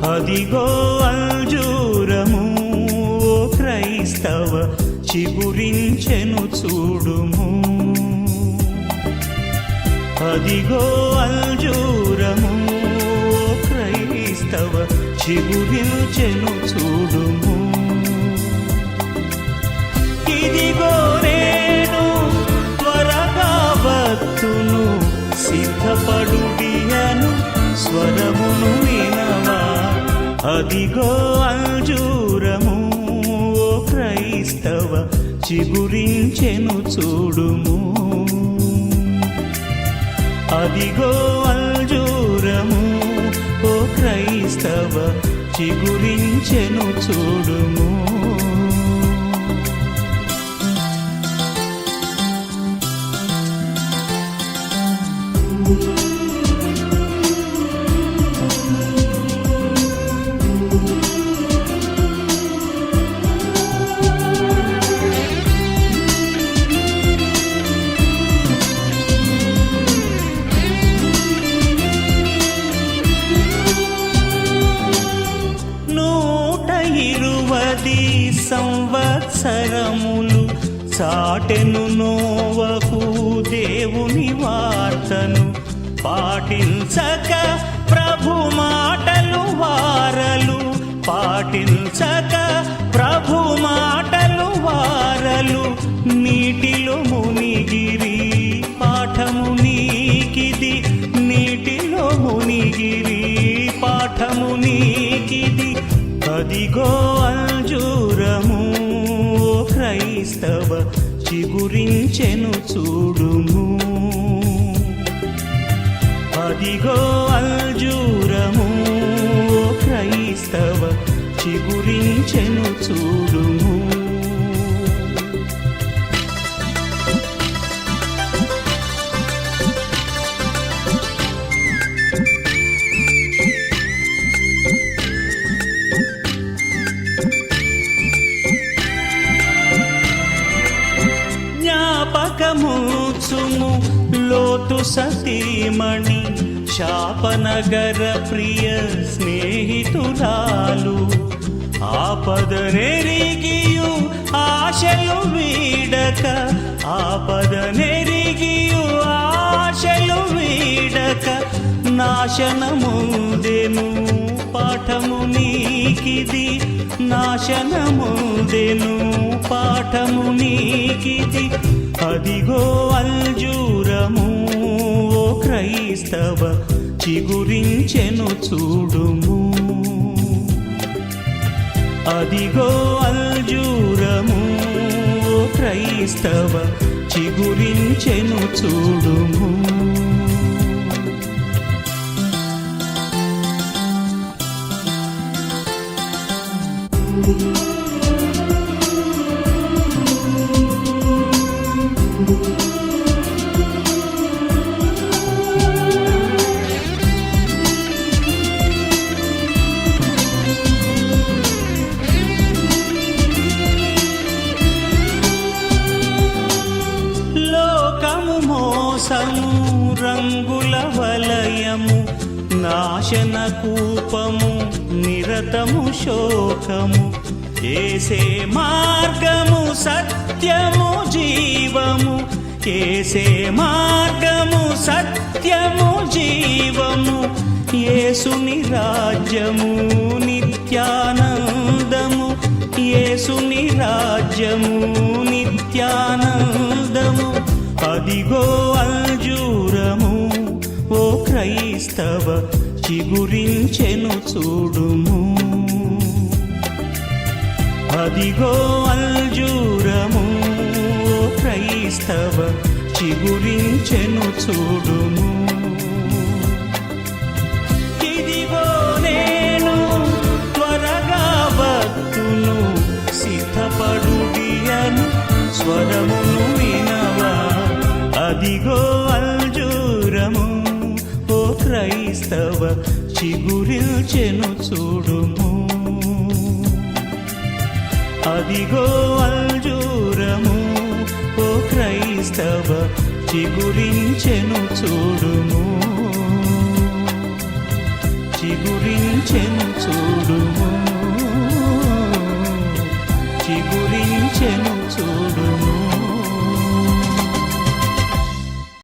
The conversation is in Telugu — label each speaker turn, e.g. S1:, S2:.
S1: అదిగో అంజూరము ఓ క్రైస్తవ చిగురించెను చూడుము. అదిగో అంజూరము ఓ క్రైస్తవ చిగురించెను చూడుము. ఇదిగో నేను త్వరగా వత్తును సిద్ధపడుడియను స్వరమును వినవా. అదిగో అంజూరము ఓ క్రైస్తవ చిగురించెను చూడుము. అదిగో అంజూరము ఓ క్రైస్తవ చిగురించెను చూడుము. సంవత్సరములు చాటెను నోవహు దేవుని వార్తను పాటించక ప్రభు మాటలు వారలు. పాటించక ప్రభు మాటలు వారలు నీటిలో మునిగిరి. పాఠము నీకిది నీటిలో మునిగిరి. పాఠము నీకిది. అదిగో అంజూరము ఓ క్రైస్తవ చిగురించెను చూడుము. అదిగో అంజూరము ఓ క్రైస్తవ చిగురించెను చూడుము. జ్ఞాపకముచుము లోతు సతీమణి శాపనగర ప్రియ స్నేహితురాలు. ఆపదనెరిగియు ఆశలు వీడక. ఆపదనెరిగియు ఆశలు వీడక నాశనముదెను. పాఠము నీకిది. నాశనముదెను. పాఠము నీకిది. అదిగో అంజూరము ఓ క్రైస్తవ చిగురించెను చూడుము. అదిగో అంజూరము ఓ క్రైస్తవ చిగురించెను చూడుము. లోకము మోసము రంగుల వలయము నాశన కూపము నిరతము శోకము. ఏసే మార్గము సత్యము జీవము. ఏసే మార్గము సత్యము జీవము. యేసుని రాజ్యము నిత్యానందము. యేసుని రాజ్యము నిత్యానందము. అదిగో అంజూరము ఓ క్రైస్తవ చిగురించెను చూడుము. అదిగో అంజూరము ఓ క్రైస్తవ చిగురించెను చూడుము. ఇదిగో నేను త్వరగా వత్తును సిద్ధపడుడియను స్వరమును వినవా. అదిగో అంజూరము ఓ క్రైస్తవ చిగురించెను చూడుము. అదిగో అంజూరము ఓ క్రైస్తవ చిగురించెను చూడుము. చిగు పూరించెను చూడుము